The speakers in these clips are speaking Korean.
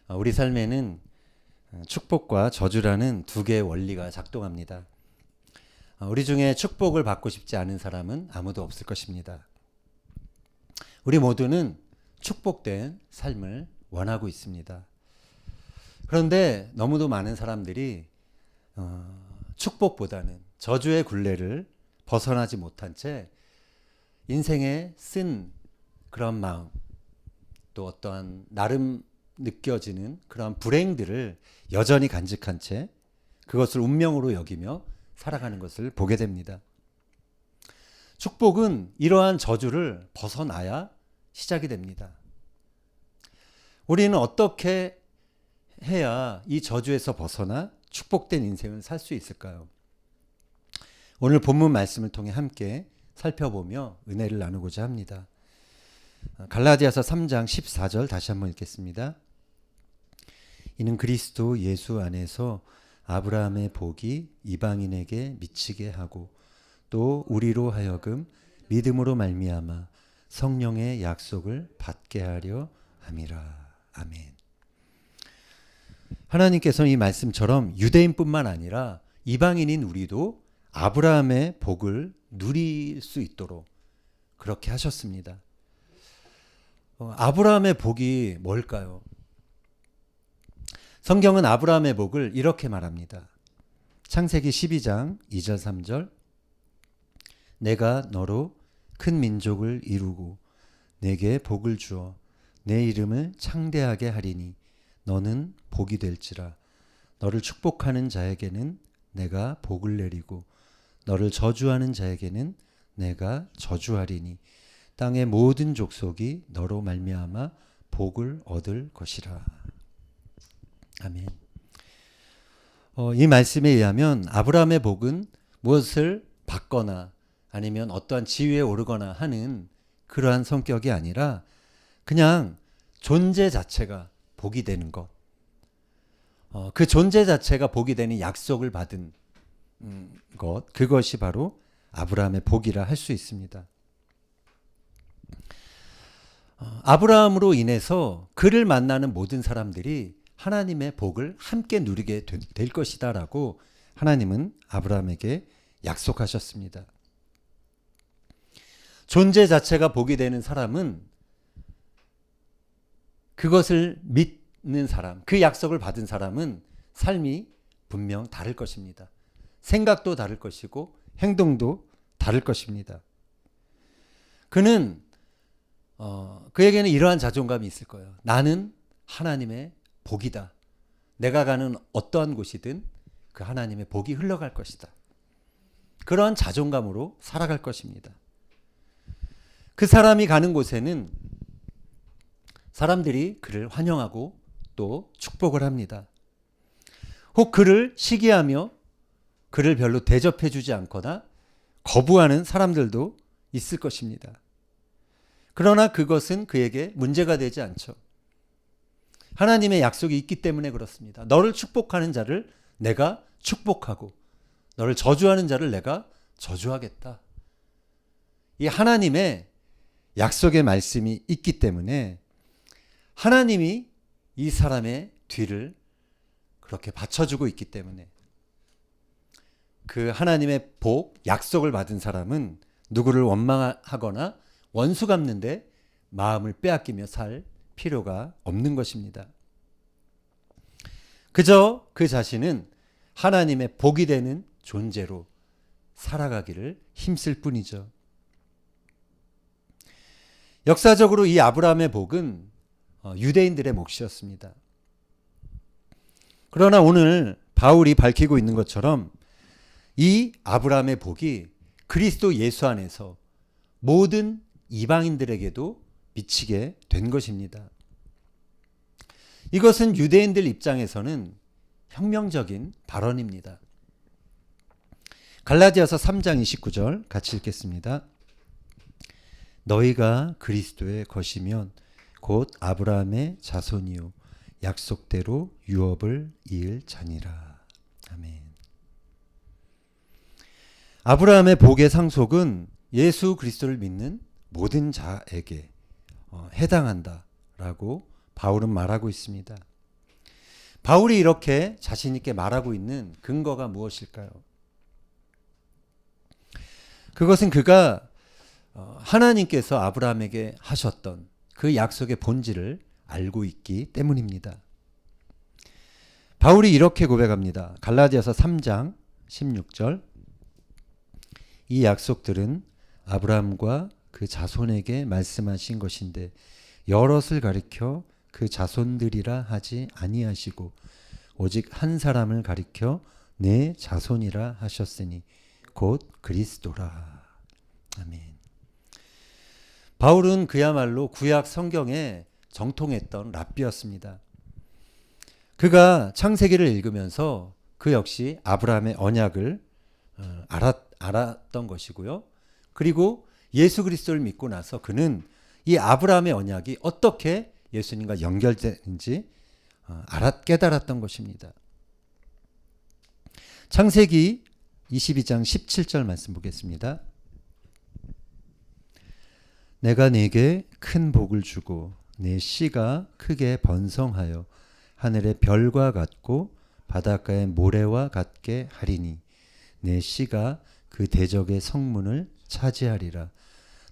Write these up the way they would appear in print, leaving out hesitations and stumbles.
우리 삶에는 축복과 저주라는 두 개의 원리가 작동합니다. 우리 중에 축복을 받고 싶지 않은 사람은 아무도 없을 것입니다. 우리 모두는 축복된 삶을 원하고 있습니다. 그런데 너무도 많은 사람들이 축복보다는 저주의 굴레를 벗어나지 못한 채 인생에 쓴 그런 마음, 또 어떠한 나름 느껴지는 그런 불행들을 여전히 간직한 채 그것을 운명으로 여기며 살아가는 것을 보게 됩니다. 축복은 이러한 저주를 벗어나야 시작이 됩니다. 우리는 어떻게 해야 이 저주에서 벗어나 축복된 인생을 살 수 있을까요? 오늘 본문 말씀을 통해 함께 살펴보며 은혜를 나누고자 합니다. 갈라디아서 3장 14절 다시 한번 읽겠습니다. 이는 그리스도 예수 안에서 아브라함의 복이 이방인에게 미치게 하고 또 우리로 하여금 믿음으로 말미암아 성령의 약속을 받게 하려 함이라. 아멘. 하나님께서는 이 말씀처럼 유대인뿐만 아니라 이방인인 우리도 아브라함의 복을 누릴 수 있도록 그렇게 하셨습니다. 아브라함의 복이 뭘까요? 성경은 아브라함의 복을 이렇게 말합니다. 창세기 12장 2절 3절 내가 너로 큰 민족을 이루고 내게 복을 주어 내 이름을 창대하게 하리니 너는 복이 될지라. 너를 축복하는 자에게는 내가 복을 내리고 너를 저주하는 자에게는 내가 저주하리니 땅의 모든 족속이 너로 말미암아 복을 얻을 것이라. 아멘. 이 말씀에 의하면 아브라함의 복은 무엇을 받거나 아니면 어떠한 지위에 오르거나 하는 그러한 성격이 아니라 그냥 존재 자체가 복이 되는 것. 그 존재 자체가 복이 되는 약속을 받은 것. 그것이 바로 아브라함의 복이라 할 수 있습니다. 아브라함으로 인해서 그를 만나는 모든 사람들이 하나님의 복을 함께 누리게 될 것이다 라고 하나님은 아브라함에게 약속하셨습니다. 존재 자체가 복이 되는 사람은 그것을 믿는 사람, 그 약속을 받은 사람은 삶이 분명 다를 것입니다. 생각도 다를 것이고 행동도 다를 것입니다. 그는 그에게는 이러한 자존감이 있을 거예요. 나는 하나님의 복이다. 내가 가는 어떠한 곳이든 그 하나님의 복이 흘러갈 것이다. 그러한 자존감으로 살아갈 것입니다. 그 사람이 가는 곳에는 사람들이 그를 환영하고 또 축복을 합니다. 혹 그를 시기하며 그를 별로 대접해 주지 않거나 거부하는 사람들도 있을 것입니다. 그러나 그것은 그에게 문제가 되지 않죠. 하나님의 약속이 있기 때문에 그렇습니다. 너를 축복하는 자를 내가 축복하고 너를 저주하는 자를 내가 저주하겠다. 이 하나님의 약속의 말씀이 있기 때문에 하나님이 이 사람의 뒤를 그렇게 받쳐주고 있기 때문에 그 하나님의 복, 약속을 받은 사람은 누구를 원망하거나 원수 갚는데 마음을 빼앗기며 살 필요가 없는 것입니다. 그저 그 자신은 하나님의 복이 되는 존재로 살아가기를 힘쓸 뿐이죠. 역사적으로 이 아브라함의 복은 유대인들의 몫이었습니다. 그러나 오늘 바울이 밝히고 있는 것처럼 이 아브라함의 복이 그리스도 예수 안에서 모든 이방인들에게도 미치게 된 것입니다. 이것은 유대인들 입장에서는 혁명적인 발언입니다. 갈라디아서 3장 29절 같이 읽겠습니다. 너희가 그리스도의 것이면 곧 아브라함의 자손이요 약속대로 유업을 이을 자니라. 아멘. 아브라함의 복의 상속은 예수 그리스도를 믿는 모든 자에게 해당한다라고 바울은 말하고 있습니다. 바울이 이렇게 자신 있게 말하고 있는 근거가 무엇일까요? 그것은 그가 하나님께서 아브라함에게 하셨던 그 약속의 본질을 알고 있기 때문입니다. 바울이 이렇게 고백합니다. 갈라디아서 3장 16절. 이 약속들은 아브라함과 그 자손에게 말씀하신 것인데 여럿을 가리켜 그 자손들이라 하지 아니하시고 오직 한 사람을 가리켜 내 자손이라 하셨으니 곧 그리스도라. 아멘. 바울은 그야말로 구약 성경에 정통했던 랍비였습니다. 그가 창세기를 읽으면서 그 역시 아브라함의 언약을 알았던 것이고요. 그리고 예수 그리스도를 믿고 나서 그는 이 아브라함의 언약이 어떻게 예수님과 연결되는지 깨달았던 것입니다. 창세기 22장 17절 말씀 보겠습니다. 내가 네게 큰 복을 주고 내 씨가 크게 번성하여 하늘의 별과 같고 바닷가의 모래와 같게 하리니 내 씨가 그 대적의 성문을 차지하리라.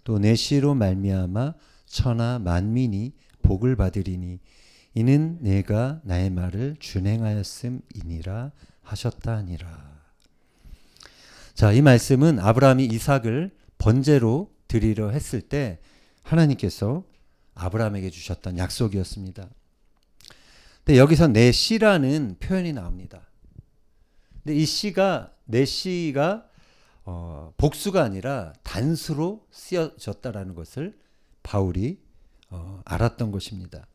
또 내 씨로 말미암아 천하 만민이 복을 받으리니 이는 내가 나의 말을 준행하였음이니라 하셨다 하니라. 자, 이 말씀은 아브라함이 이삭을 번제로 드리려 했을 때 하나님께서 아브라함에게 주셨던 약속이었습니다. 근데 여기서 내 씨라는 표현이 나옵니다. 근데 이 씨가 내 씨가 복수가 아니라 단수로 쓰여졌다라는 것을 바울이 알았던 것입니다.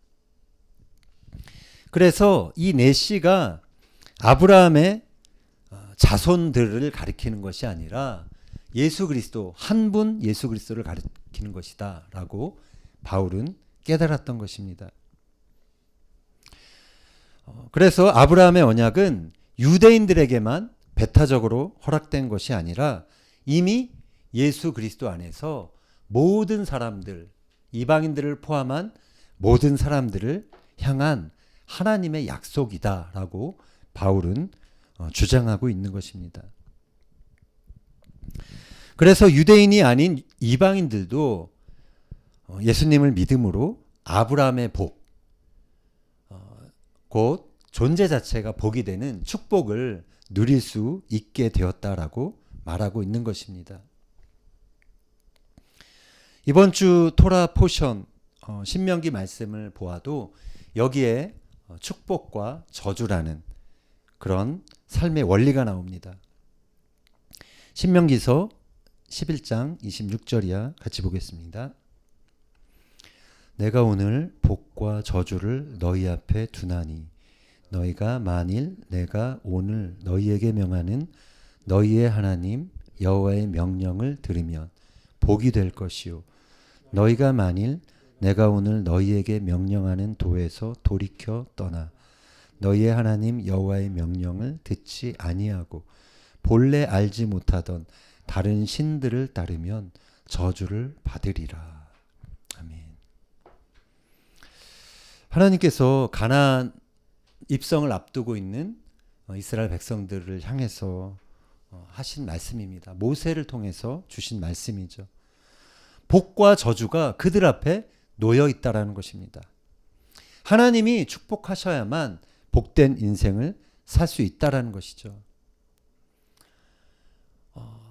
그래서 이 내 씨가 아브라함의 자손들을 가리키는 것이 아니라 예수 그리스도 한 분 예수 그리스도를 가리키는 것이다 라고 바울은 깨달았던 것입니다. 그래서 아브라함의 언약은 유대인들에게만 배타적으로 허락된 것이 아니라 이미 예수 그리스도 안에서 모든 사람들, 이방인들을 포함한 모든 사람들을 향한 하나님의 약속이다라고 바울은 주장하고 있는 것입니다. 그래서 유대인이 아닌 이방인들도 예수님을 믿음으로 아브라함의 복, 곧 존재 자체가 복이 되는 축복을 누릴 수 있게 되었다라고 말하고 있는 것입니다. 이번 주 토라 포션 신명기 말씀을 보아도 여기에 축복과 저주라는 그런 삶의 원리가 나옵니다. 신명기서 11장 26절이야 같이 보겠습니다. 내가 오늘 복과 저주를 너희 앞에 두나니 너희가 만일 내가 오늘 너희에게 명하는 너희의 하나님 여호와의 명령을 들으면 복이 될 것이요 너희가 만일 내가 오늘 너희에게 명령하는 도에서 돌이켜 떠나 너희의 하나님 여호와의 명령을 듣지 아니하고 본래 알지 못하던 다른 신들을 따르면 저주를 받으리라. 아멘. 하나님께서 가나안 입성을 앞두고 있는 이스라엘 백성들을 향해서 하신 말씀입니다. 모세를 통해서 주신 말씀이죠. 복과 저주가 그들 앞에 놓여 있다라는 것입니다. 하나님이 축복하셔야만 복된 인생을 살 수 있다라는 것이죠.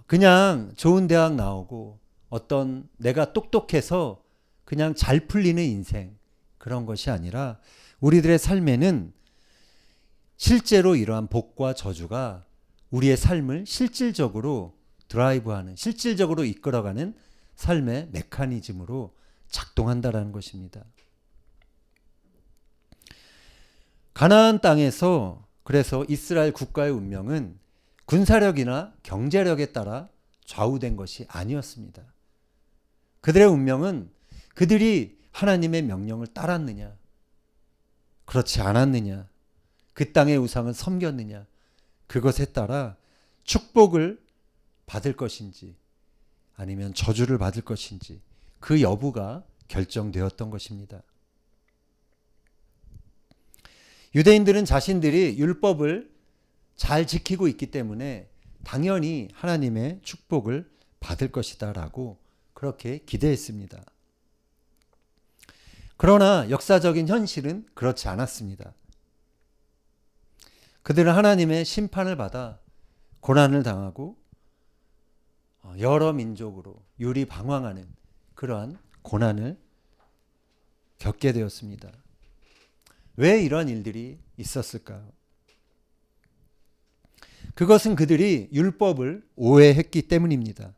그냥 좋은 대학 나오고 어떤 내가 똑똑해서 그냥 잘 풀리는 인생 그런 것이 아니라 우리들의 삶에는 실제로 이러한 복과 저주가 우리의 삶을 실질적으로 드라이브하는 실질적으로 이끌어가는 삶의 메커니즘으로 작동한다라는 것입니다. 가나안 땅에서 그래서 이스라엘 국가의 운명은 군사력이나 경제력에 따라 좌우된 것이 아니었습니다. 그들의 운명은 그들이 하나님의 명령을 따랐느냐, 그렇지 않았느냐, 그 땅의 우상을 섬겼느냐, 그것에 따라 축복을 받을 것인지 아니면 저주를 받을 것인지 그 여부가 결정되었던 것입니다. 유대인들은 자신들이 율법을 잘 지키고 있기 때문에 당연히 하나님의 축복을 받을 것이다라고 그렇게 기대했습니다. 그러나 역사적인 현실은 그렇지 않았습니다. 그들은 하나님의 심판을 받아 고난을 당하고 여러 민족으로 유리방황하는 그러한 고난을 겪게 되었습니다. 왜 이런 일들이 있었을까요? 그것은 그들이 율법을 오해했기 때문입니다.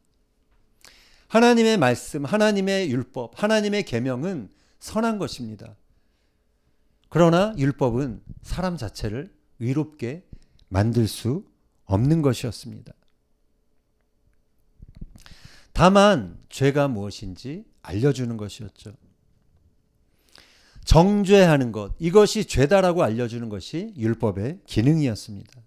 하나님의 말씀, 하나님의 율법, 하나님의 계명은 선한 것입니다. 그러나 율법은 사람 자체를 의롭게 만들 수 없는 것이었습니다. 다만 죄가 무엇인지 알려주는 것이었죠. 정죄하는 것, 이것이 죄다라고 알려주는 것이 율법의 기능이었습니다.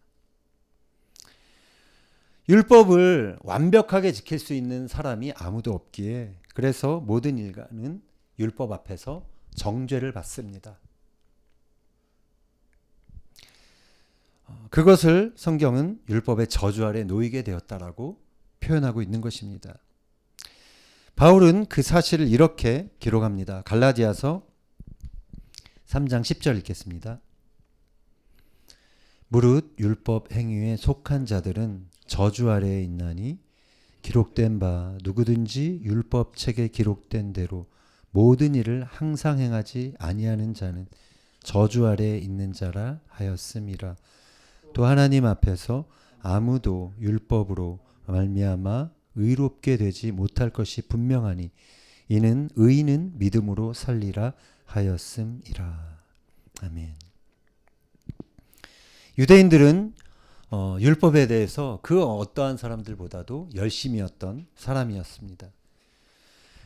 율법을 완벽하게 지킬 수 있는 사람이 아무도 없기에 그래서 모든 인간은 율법 앞에서 정죄를 받습니다. 그것을 성경은 율법의 저주 아래 놓이게 되었다라고 표현하고 있는 것입니다. 바울은 그 사실을 이렇게 기록합니다. 갈라디아서 3장 10절 읽겠습니다. 무릇 율법 행위에 속한 자들은 저주 아래에 있나니 기록된 바 누구든지 율법 책에 기록된 대로 모든 일을 항상 행하지 아니하는 자는 저주 아래에 있는 자라 하였음이라. 또 하나님 앞에서 아무도 율법으로 말미암아 의롭게 되지 못할 것이 분명하니 이는 의인은 믿음으로 살리라 하였음이라. 아멘. 유대인들은 율법에 대해서 그 어떠한 사람들보다도 열심이었던 사람이었습니다.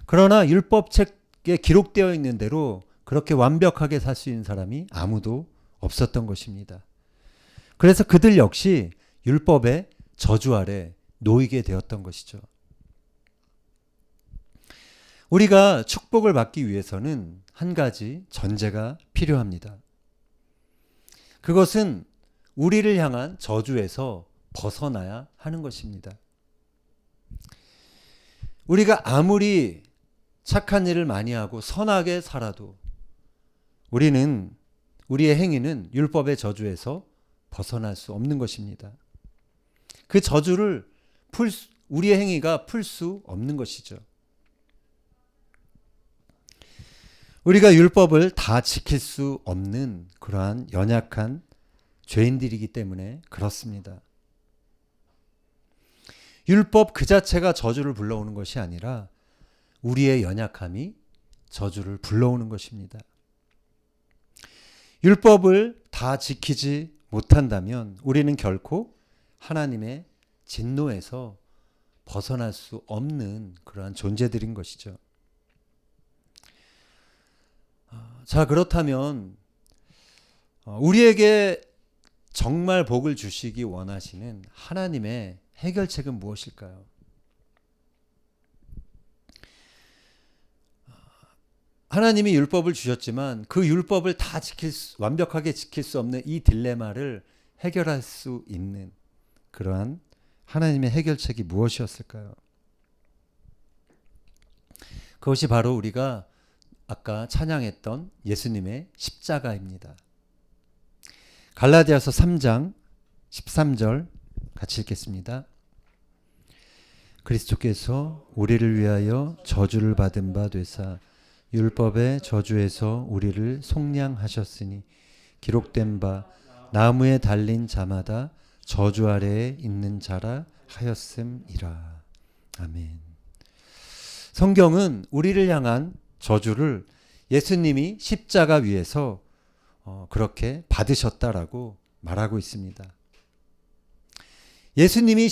그러나 율법책에 기록되어 있는 대로 그렇게 완벽하게 살 수 있는 사람이 아무도 없었던 것입니다. 그래서 그들 역시 율법의 저주 아래 놓이게 되었던 것이죠. 우리가 축복을 받기 위해서는 한 가지 전제가 필요합니다. 그것은 우리를 향한 저주에서 벗어나야 하는 것입니다. 우리가 아무리 착한 일을 많이 하고 선하게 살아도 우리의 행위는 율법의 저주에서 벗어날 수 없는 것입니다. 그 저주를 우리의 행위가 풀 수 없는 것이죠. 우리가 율법을 다 지킬 수 없는 그러한 연약한 죄인들이기 때문에 그렇습니다. 율법 그 자체가 저주를 불러오는 것이 아니라 우리의 연약함이 저주를 불러오는 것입니다. 율법을 다 지키지 못한다면 우리는 결코 하나님의 진노에서 벗어날 수 없는 그러한 존재들인 것이죠. 자, 그렇다면 우리에게 정말 복을 주시기 원하시는 하나님의 해결책은 무엇일까요? 하나님이 율법을 주셨지만 그 율법을 다 완벽하게 지킬 수 없는 이 딜레마를 해결할 수 있는 그러한 하나님의 해결책이 무엇이었을까요? 그것이 바로 우리가 아까 찬양했던 예수님의 십자가입니다. 갈라디아서 3장 13절 같이 읽겠습니다. 그리스도께서 우리를 위하여 저주를 받은 바 되사 율법의 저주에서 우리를 속량하셨으니 기록된 바 나무에 달린 자마다 저주 아래에 있는 자라 하였음이라. 아멘. 성경은 우리를 향한 저주를 예수님이 십자가 위에서 그렇게 받으셨다라고 말하고 있습니다. 예수님이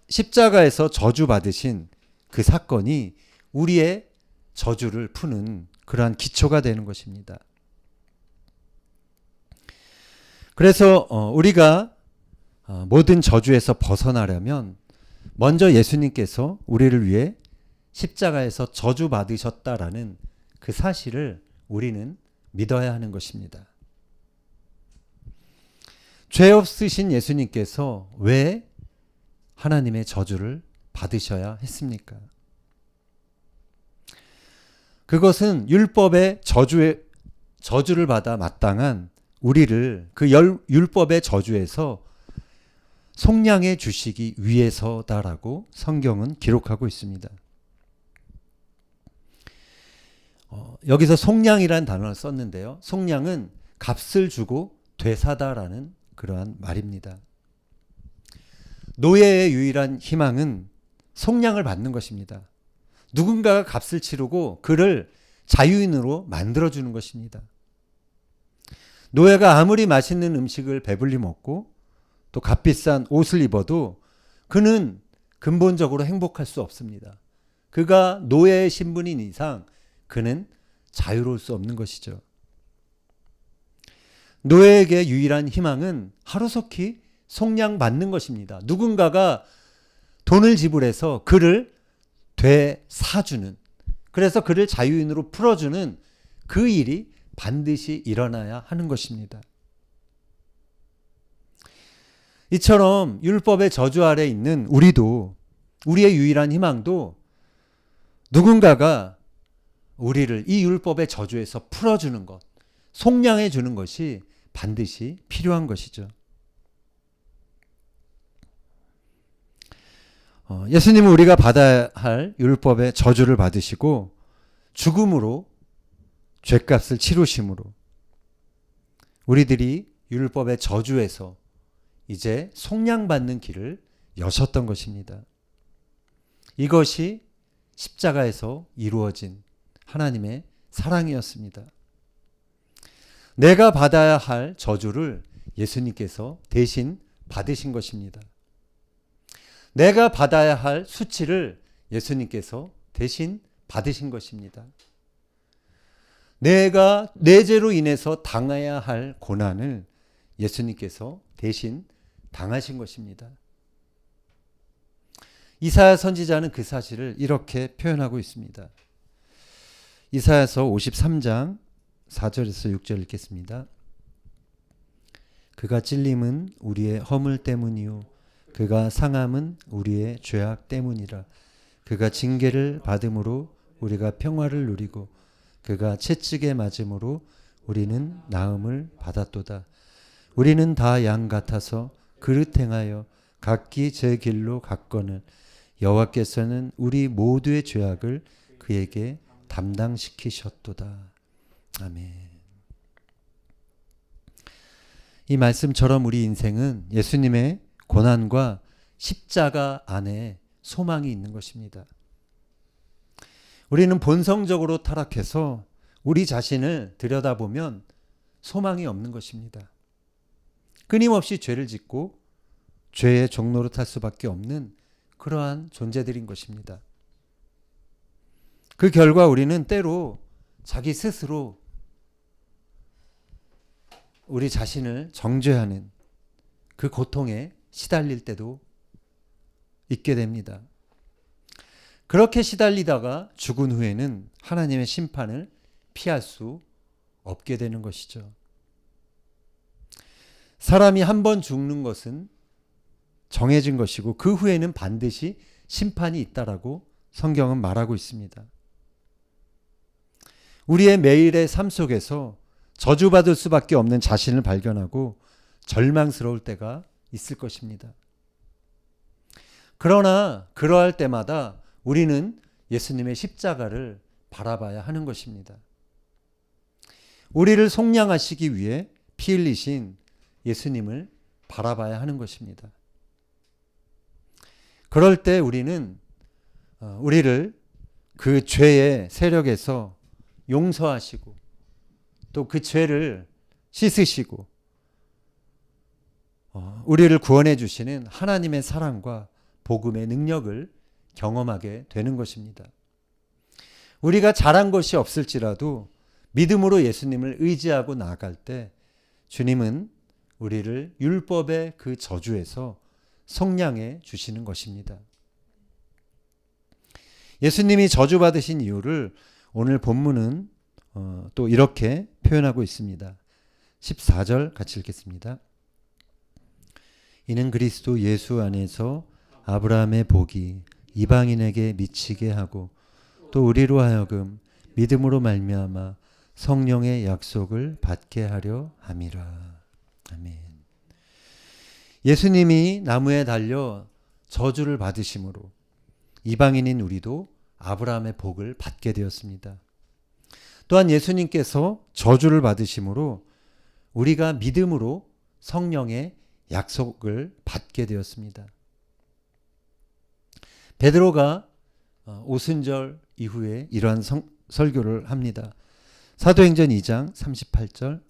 십자가에서 저주 받으신 그 사건이 우리의 저주를 푸는 그러한 기초가 되는 것입니다. 그래서 우리가 모든 저주에서 벗어나려면 먼저 예수님께서 우리를 위해 십자가에서 저주 받으셨다라는 그 사실을 우리는 믿어야 하는 것입니다. 죄 없으신 예수님께서 왜 하나님의 저주를 받으셔야 했습니까? 그것은 율법의 저주를 받아 마땅한 우리를 그 율법의 저주에서 속량해 주시기 위해서다라고 성경은 기록하고 있습니다. 여기서 속량이라는 단어를 썼는데요. 속량은 값을 주고 되사다라는 그러한 말입니다. 노예의 유일한 희망은 속량을 받는 것입니다. 누군가가 값을 치르고 그를 자유인으로 만들어주는 것입니다. 노예가 아무리 맛있는 음식을 배불리 먹고 또 값비싼 옷을 입어도 그는 근본적으로 행복할 수 없습니다. 그가 노예의 신분인 이상 그는 자유로울 수 없는 것이죠. 노예에게 유일한 희망은 하루속히 속량받는 것입니다. 누군가가 돈을 지불해서 그를 되사주는, 그래서 그를 자유인으로 풀어주는 그 일이 반드시 일어나야 하는 것입니다. 이처럼 율법의 저주 아래 있는 우리도, 우리의 유일한 희망도 누군가가 우리를 이 율법의 저주에서 풀어주는 것, 속량해 주는 것이 반드시 필요한 것이죠. 예수님은 우리가 받아야 할 율법의 저주를 받으시고 죽음으로 죗값을 치르심으로 우리들이 율법의 저주에서 이제 속량받는 길을 여셨던 것입니다. 이것이 십자가에서 이루어진 하나님의 사랑이었습니다. 내가 받아야 할 저주를 예수님께서 대신 받으신 것입니다. 내가 받아야 할 수치를 예수님께서 대신 받으신 것입니다. 내가 내 죄로 인해서 당해야 할 고난을 예수님께서 대신 당하신 것입니다. 이사야 선지자는 그 사실을 이렇게 표현하고 있습니다. 이사야서 53장 4절에서 6절 읽겠습니다. 그가 찔림은 우리의 허물 때문이요 그가 상함은 우리의 죄악 때문이라. 그가 징계를 받음으로 우리가 평화를 누리고 그가 채찍에 맞음으로 우리는 나음을 받았도다. 우리는 다 양 같아서 그릇 행하여 각기 제 길로 갔거늘 여호와께서는 우리 모두의 죄악을 그에게 담당시키셨도다. 아멘. 이 말씀처럼 우리 인생은 예수님의 고난과 십자가 안에 소망이 있는 것입니다. 우리는 본성적으로 타락해서 우리 자신을 들여다보면 소망이 없는 것입니다. 끊임없이 죄를 짓고 죄의 종로로 탈 수밖에 없는 그러한 존재들인 것입니다. 그 결과 우리는 때로 자기 스스로 우리 자신을 정죄하는 그 고통에 시달릴 때도 있게 됩니다. 그렇게 시달리다가 죽은 후에는 하나님의 심판을 피할 수 없게 되는 것이죠. 사람이 한 번 죽는 것은 정해진 것이고 그 후에는 반드시 심판이 있다라고 성경은 말하고 있습니다. 우리의 매일의 삶 속에서 저주받을 수밖에 없는 자신을 발견하고 절망스러울 때가 있을 것입니다. 그러나 그러할 때마다 우리는 예수님의 십자가를 바라봐야 하는 것입니다. 우리를 속량하시기 위해 피 흘리신 예수님을 바라봐야 하는 것입니다. 그럴 때 우리는 우리를 그 죄의 세력에서 용서하시고 또 그 죄를 씻으시고 우리를 구원해 주시는 하나님의 사랑과 복음의 능력을 경험하게 되는 것입니다. 우리가 잘한 것이 없을지라도 믿음으로 예수님을 의지하고 나아갈 때 주님은 우리를 율법의 그 저주에서 속량해 주시는 것입니다. 예수님이 저주받으신 이유를 오늘 본문은 또 이렇게 표현하고 있습니다. 14절 같이 읽겠습니다. 이는 그리스도 예수 안에서 아브라함의 복이 이방인에게 미치게 하고 또 우리로 하여금 믿음으로 말미암아 성령의 약속을 받게 하려 함이라. 아멘. 예수님이 나무에 달려 저주를 받으심으로 이방인인 우리도 아브라함의 복을 받게 되었습니다. 또한 예수님께서 저주를 받으심으로 우리가 믿음으로 성령의 약속을 받게 되었습니다. 베드로가 오순절 이후에 이러한 설교를 합니다. 사도행전 2장 38절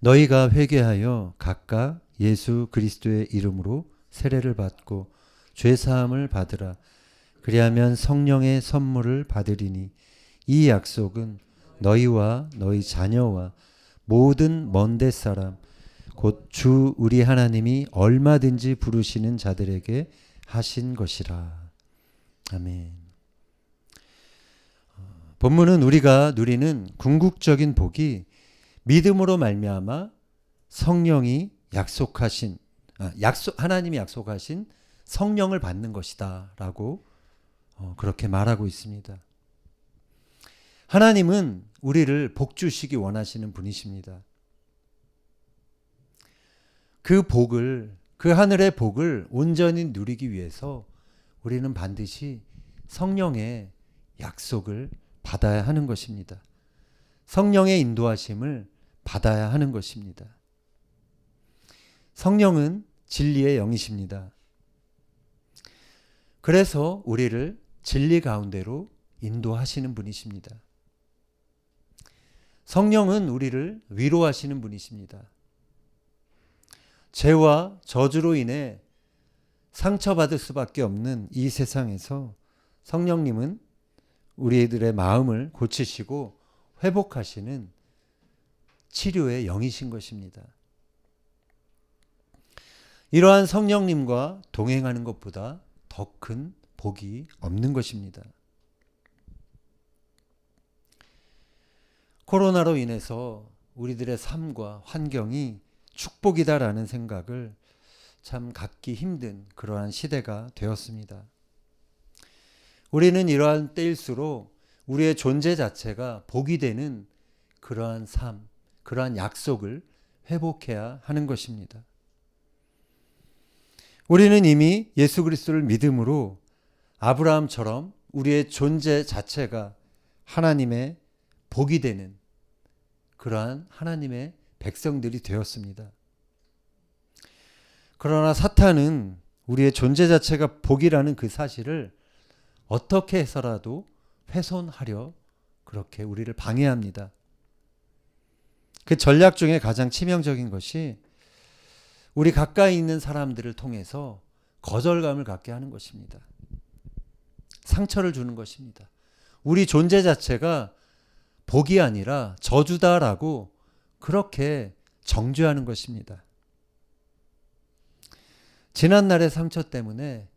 너희가 회개하여 각각 예수 그리스도의 이름으로 세례를 받고 죄사함을 받으라. 그리하면 성령의 선물을 받으리니 이 약속은 너희와 너희 자녀와 모든 먼데 사람 곧 주 우리 하나님이 얼마든지 부르시는 자들에게 하신 것이라. 아멘. 본문은 우리가 누리는 궁극적인 복이 믿음으로 말미암아 성령이 하나님이 약속하신 성령을 받는 것이다라고 그렇게 말하고 있습니다. 하나님은 우리를 복 주시기 원하시는 분이십니다. 그 하늘의 복을 온전히 누리기 위해서 우리는 반드시 성령의 약속을 받아야 하는 것입니다. 성령의 인도하심을 받아야 하는 것입니다. 성령은 진리의 영이십니다. 그래서 우리를 진리 가운데로 인도하시는 분이십니다. 성령은 우리를 위로하시는 분이십니다. 죄와 저주로 인해 상처받을 수밖에 없는 이 세상에서 성령님은 우리들의 마음을 고치시고 회복하시는 치료의 영이신 것입니다. 이러한 성령님과 동행하는 것보다 더 큰 복이 없는 것입니다. 코로나로 인해서 우리들의 삶과 환경이 축복이다라는 생각을 참 갖기 힘든 그러한 시대가 되었습니다. 우리는 이러한 때일수록 우리의 존재 자체가 복이 되는 그러한 삶, 그러한 약속을 회복해야 하는 것입니다. 우리는 이미 예수 그리스도를 믿음으로 아브라함처럼 우리의 존재 자체가 하나님의 복이 되는 그러한 하나님의 백성들이 되었습니다. 그러나 사탄은 우리의 존재 자체가 복이라는 그 사실을 어떻게 해서라도 훼손하려 그렇게 우리를 방해합니다. 그 전략 중에 가장 치명적인 것이 우리 가까이 있는 사람들을 통해서 거절감을 갖게 하는 것입니다. 상처를 주는 것입니다. 우리 존재 자체가 복이 아니라 저주다라고 그렇게 정죄하는 것입니다. 지난날의 상처 때문에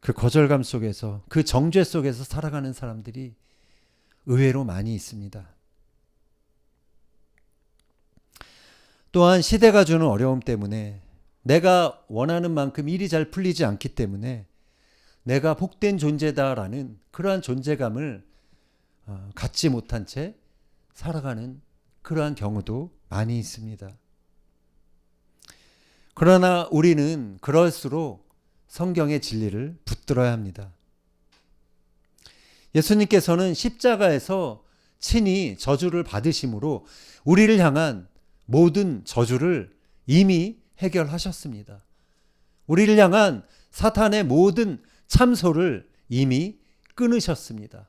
그 거절감 속에서 그 정죄 속에서 살아가는 사람들이 의외로 많이 있습니다. 또한 시대가 주는 어려움 때문에 내가 원하는 만큼 일이 잘 풀리지 않기 때문에 내가 복된 존재다라는 그러한 존재감을 갖지 못한 채 살아가는 그러한 경우도 많이 있습니다. 그러나 우리는 그럴수록 성경의 진리를 붙들어야 합니다. 예수님께서는 십자가에서 친히 저주를 받으심으로 우리를 향한 모든 저주를 이미 해결하셨습니다. 우리를 향한 사탄의 모든 참소를 이미 끊으셨습니다.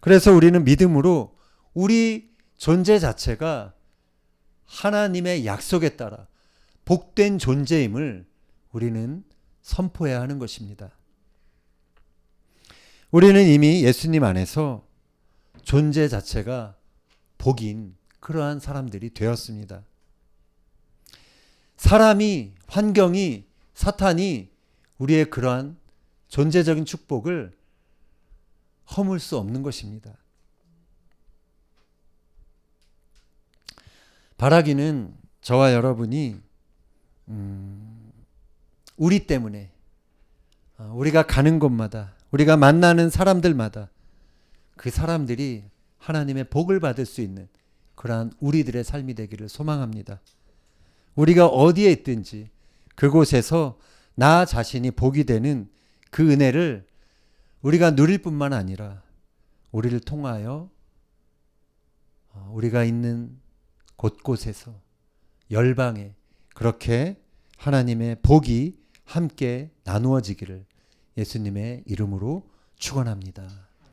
그래서 우리는 믿음으로 우리 존재 자체가 하나님의 약속에 따라 복된 존재임을 우리는 선포해야 하는 것입니다. 우리는 이미 예수님 안에서 존재 자체가 복인 그러한 사람들이 되었습니다. 사람이, 환경이, 사탄이 우리의 그러한 존재적인 축복을 허물 수 없는 것입니다. 바라기는 저와 여러분이 우리 때문에 우리가 가는 곳마다 우리가 만나는 사람들마다 그 사람들이 하나님의 복을 받을 수 있는 그러한 우리들의 삶이 되기를 소망합니다. 우리가 어디에 있든지 그곳에서 나 자신이 복이 되는 그 은혜를 우리가 누릴 뿐만 아니라 우리를 통하여 우리가 있는 곳곳에서 열방에 그렇게 하나님의 복이 함께 나누어지기를 예수님의 이름으로 축원합니다.